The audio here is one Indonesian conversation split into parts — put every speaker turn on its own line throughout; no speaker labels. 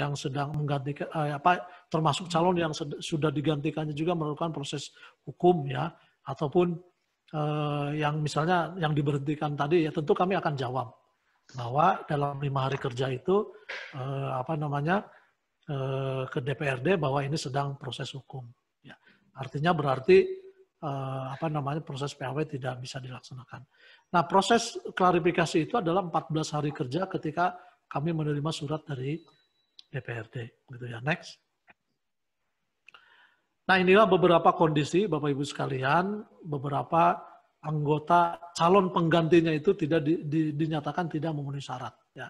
yang sedang menggantikan termasuk calon yang sudah digantikannya juga melakukan proses hukum ya, ataupun yang misalnya yang diberhentikan tadi ya, tentu kami akan jawab bahwa dalam 5 hari kerja itu ke DPRD bahwa ini sedang proses hukum. Ya. Artinya berarti proses PAW tidak bisa dilaksanakan. Nah, proses klarifikasi itu adalah 14 hari kerja ketika kami menerima surat dari DPRD. Gitu ya. Next. Nah, inilah beberapa kondisi, Bapak Ibu sekalian, beberapa anggota calon penggantinya itu tidak dinyatakan tidak memenuhi syarat. Ya.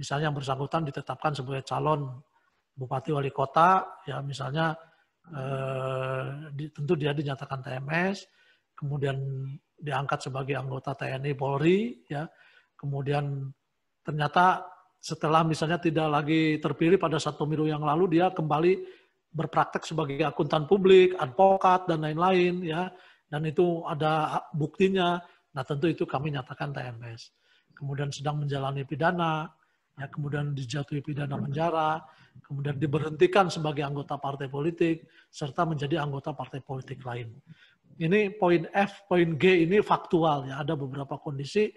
Misalnya yang bersangkutan ditetapkan sebagai calon bupati wali kota, ya misalnya tentu dia dinyatakan TMS, kemudian diangkat sebagai anggota TNI Polri, ya, kemudian ternyata setelah misalnya tidak lagi terpilih pada saat pemilu yang lalu, dia kembali berpraktek sebagai akuntan publik, advokat, dan lain-lain, ya, dan itu ada buktinya. Nah, tentu itu kami nyatakan TMS. Kemudian sedang menjalani pidana, ya, kemudian dijatuhi pidana penjara, kemudian diberhentikan sebagai anggota partai politik, serta menjadi anggota partai politik lain. Ini poin F, poin G ini faktual, ya, ada beberapa kondisi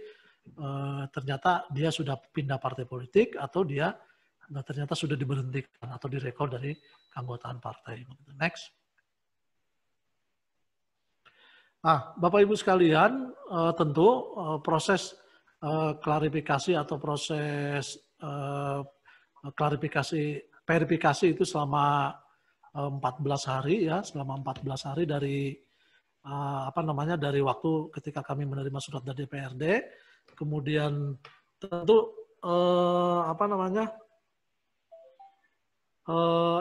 ternyata dia sudah pindah partai politik atau dia ternyata sudah diberhentikan atau direkod dari keanggotaan partai. Next. Nah, Bapak Ibu sekalian, tentu proses klarifikasi atau proses verifikasi itu selama 14 hari ya, selama 14 hari dari dari waktu ketika kami menerima surat dari DPRD, kemudian tentu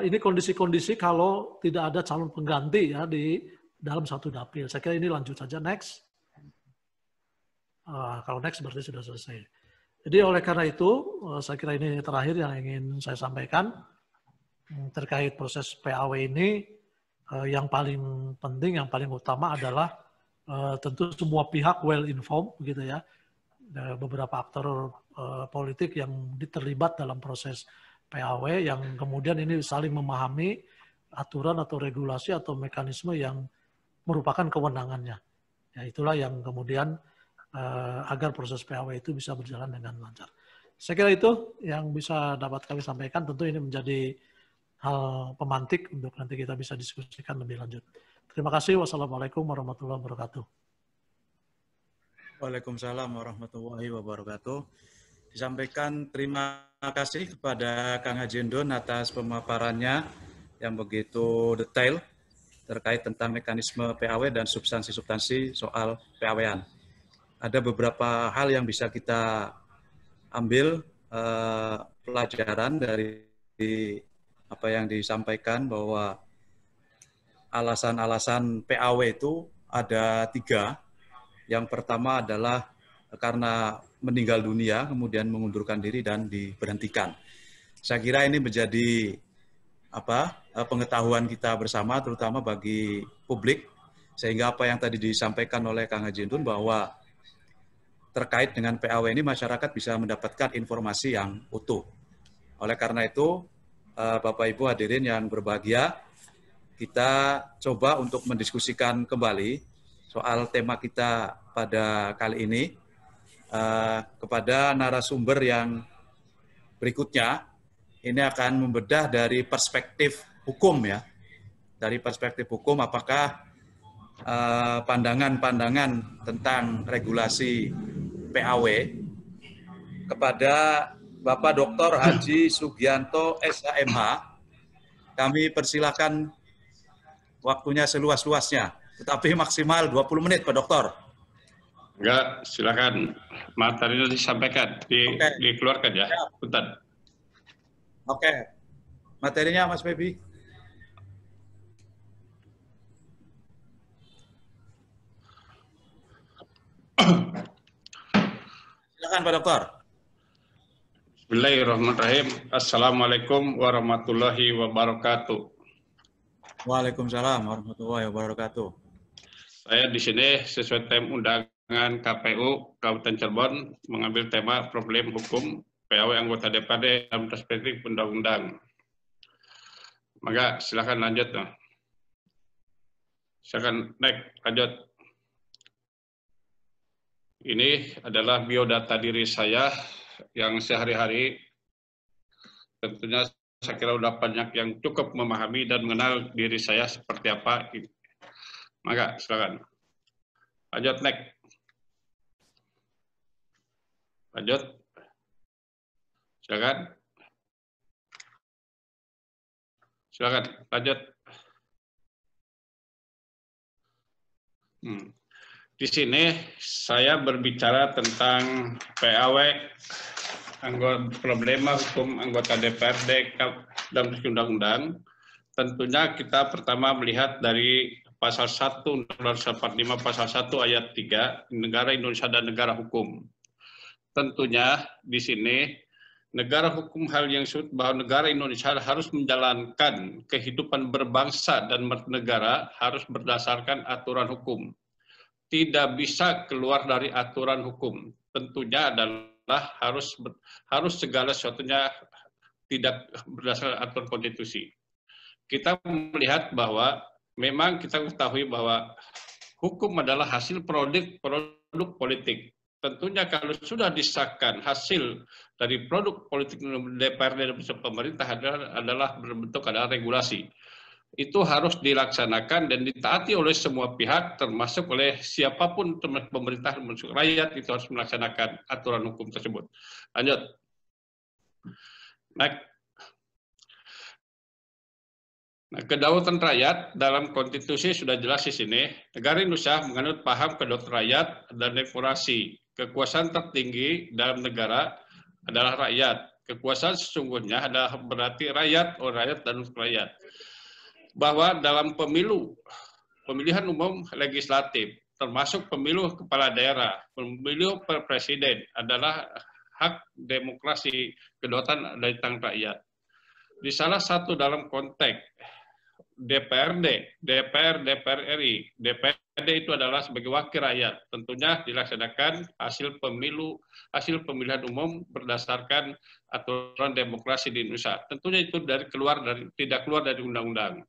ini kondisi-kondisi kalau tidak ada calon pengganti ya di dalam satu dapil. Saya kira ini lanjut saja, next. Kalau next berarti sudah selesai. Jadi oleh karena itu, saya kira ini terakhir yang ingin saya sampaikan terkait proses PAW ini. Yang paling penting, yang paling utama adalah tentu semua pihak well informed, gitu ya. Beberapa aktor politik yang terlibat dalam proses PAW yang kemudian ini saling memahami aturan atau regulasi atau mekanisme yang merupakan kewenangannya. Ya, itulah yang kemudian agar proses PAW itu bisa berjalan dengan lancar. Saya kira itu yang bisa dapat kami sampaikan. Tentu ini menjadi hal pemantik untuk nanti kita bisa diskusikan lebih lanjut. Terima kasih. Wassalamualaikum warahmatullahi wabarakatuh.
Waalaikumsalam warahmatullahi wabarakatuh. Disampaikan terima kasih kepada Kang Haji Endun atas pemaparannya yang begitu detail terkait tentang mekanisme PAW dan substansi-substansi soal PAW-an. Ada beberapa hal yang bisa kita ambil pelajaran dari apa yang disampaikan, bahwa alasan-alasan PAW itu ada 3. Yang pertama adalah karena meninggal dunia, kemudian mengundurkan diri dan diberhentikan. Saya kira ini menjadi pengetahuan kita bersama, terutama bagi publik, sehingga apa yang tadi disampaikan oleh Kang Haji Endun bahwa terkait dengan PAW ini masyarakat bisa mendapatkan informasi yang utuh. Oleh karena itu, Bapak Ibu hadirin yang berbahagia, kita coba untuk mendiskusikan kembali soal tema kita pada kali ini kepada narasumber yang berikutnya. Ini akan membedah dari perspektif hukum ya. Dari perspektif hukum, apakah pandangan-pandangan tentang regulasi PAW kepada Bapak Dr. Haji Sugianto SHMH. Kami persilakan waktunya seluas-luasnya, tetapi maksimal 20 menit, Pak Dokter.
Enggak, silakan. Materinya disampaikan, dikeluarkan ya. Bentar.
Oke. Materinya Mas Febi. Silakan Pak Dokter.
Bismillahirrahmanirrahim. Assalamualaikum warahmatullahi wabarakatuh.
Waalaikumsalam warahmatullahi wabarakatuh.
Saya di sini sesuai tema undangan KPU Kabupaten Cirebon mengambil tema problem hukum PAW anggota DPRD dalam perspektif undang-undang. Maka silakan lanjut. Silakan naik, lanjut. Ini adalah biodata diri saya yang sehari-hari tentunya saya kira sudah banyak yang cukup memahami dan mengenal diri saya seperti apa. Maka silakan. Lanjut, next. Lanjut. Silakan. Silakan, lanjut. Di sini saya berbicara tentang PAW, problema hukum anggota DPRD dalam undang-undang. Tentunya kita pertama melihat dari pasal 1 Undang-Undang 45 pasal 1 ayat 3, negara Indonesia dan negara hukum. Tentunya di sini negara hukum hal yang disebut bahwa negara Indonesia harus menjalankan kehidupan berbangsa dan bernegara harus berdasarkan aturan hukum. Tidak bisa keluar dari aturan hukum. Tentunya adalah harus segala sesuatunya tidak berdasarkan aturan konstitusi. Kita melihat bahwa memang kita ketahui bahwa hukum adalah hasil produk politik. Tentunya kalau sudah disahkan hasil dari produk politik DPRD dan pemerintah adalah berbentuk adalah regulasi. Itu harus dilaksanakan dan ditaati oleh semua pihak, termasuk oleh siapapun pemerintah, termasuk rakyat, itu harus melaksanakan aturan hukum tersebut. Lanjut. Next. Nah, kedaulatan rakyat dalam konstitusi sudah jelas di sini. Negara Indonesia menganut paham kedaulatan rakyat dan demokrasi. Kekuasaan tertinggi dalam negara adalah rakyat. Kekuasaan sesungguhnya adalah berarti rakyat, oleh rakyat dan untuk rakyat. Bahwa dalam pemilihan umum legislatif, termasuk pemilu kepala daerah, pemilu presiden adalah hak demokrasi kedaulatan dari tangan rakyat. Di salah satu dalam konteks DPRD, DPR, DPR RI, DPRD itu adalah sebagai wakil rakyat. Tentunya dilaksanakan hasil pemilihan umum berdasarkan aturan demokrasi di Indonesia. Tentunya itu tidak keluar dari undang-undang.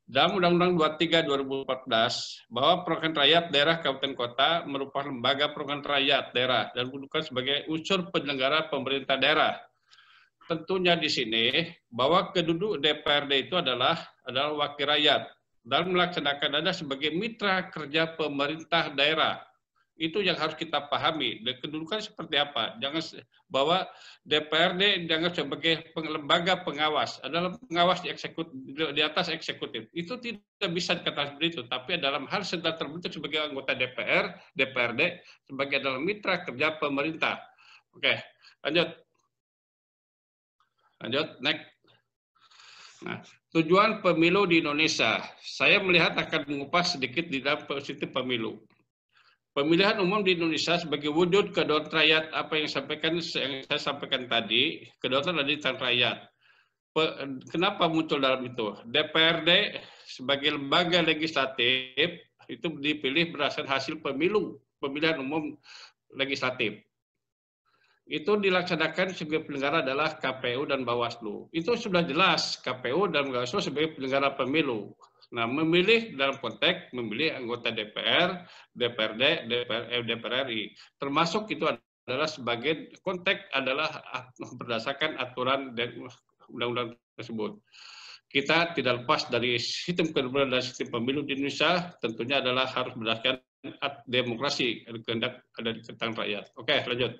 Dalam Undang-Undang 23 2014 bahwa perwakilan rakyat daerah kabupaten kota merupakan lembaga perwakilan rakyat daerah dan bukan sebagai unsur penyelenggara pemerintah daerah. Tentunya di sini bahwa keduduk DPRD itu adalah wakil rakyat dan melaksanakan ada sebagai mitra kerja pemerintah daerah. Itu yang harus kita pahami. Dan kedudukan seperti apa? Jangan bahwa DPRD jangan sebagai lembaga pengawas, adalah pengawas di atas eksekutif. Itu tidak bisa dikatakan seperti itu. Tapi dalam hal sedang terbentuk sebagai anggota DPR, DPRD sebagai adalah mitra kerja pemerintah. Oke, lanjut. Lanjut, next. Nah, tujuan pemilu di Indonesia, saya melihat akan mengupas sedikit di dalam positif pemilu. Pemilihan umum di Indonesia sebagai wujud kedaulatan rakyat, apa yang saya sampaikan tadi, kedaulatan dari tangan rakyat. Kenapa muncul dalam itu? DPRD sebagai lembaga legislatif itu dipilih berdasarkan hasil pemilihan umum legislatif. Itu dilaksanakan sebagai penyelenggara adalah KPU dan Bawaslu. Itu sudah jelas KPU dan Bawaslu sebagai penyelenggara pemilu. Nah, memilih dalam konteks memilih anggota DPR, DPRD, DPR RI. Termasuk itu adalah sebagai konteks adalah berdasarkan aturan dan undang-undang tersebut. Kita tidak lepas dari sistem kedua dan sistem pemilu di Indonesia, tentunya adalah harus berdasarkan demokrasi kehendak ada di tangan rakyat. Oke, lanjut.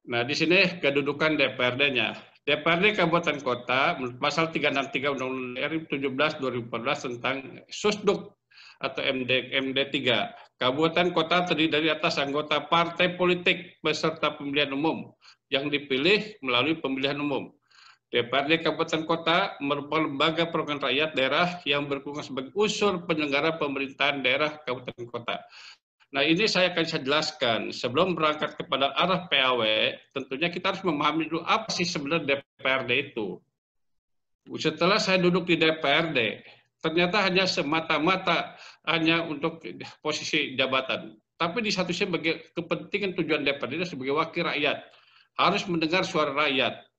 Nah, di sini kedudukan DPRD-nya. DPRD Kabupaten Kota, pasal 363 Undang-Undang RI 17/2014 tentang Susduk atau MD3. Kabupaten Kota terdiri dari atas anggota partai politik peserta pemilihan umum yang dipilih melalui pemilihan umum. DPRD Kabupaten Kota merupakan lembaga perwakilan rakyat daerah yang berfungsi sebagai unsur penyelenggara pemerintahan daerah Kabupaten Kota. Nah, ini saya akan jelaskan. Sebelum berangkat kepada arah PAW, tentunya kita harus memahami dulu apa sih sebenarnya DPRD itu. Setelah saya duduk di DPRD, ternyata hanya semata-mata hanya untuk posisi jabatan. Tapi di satu sisi sebagai kepentingan tujuan DPRD itu sebagai wakil rakyat. Harus mendengar suara rakyat.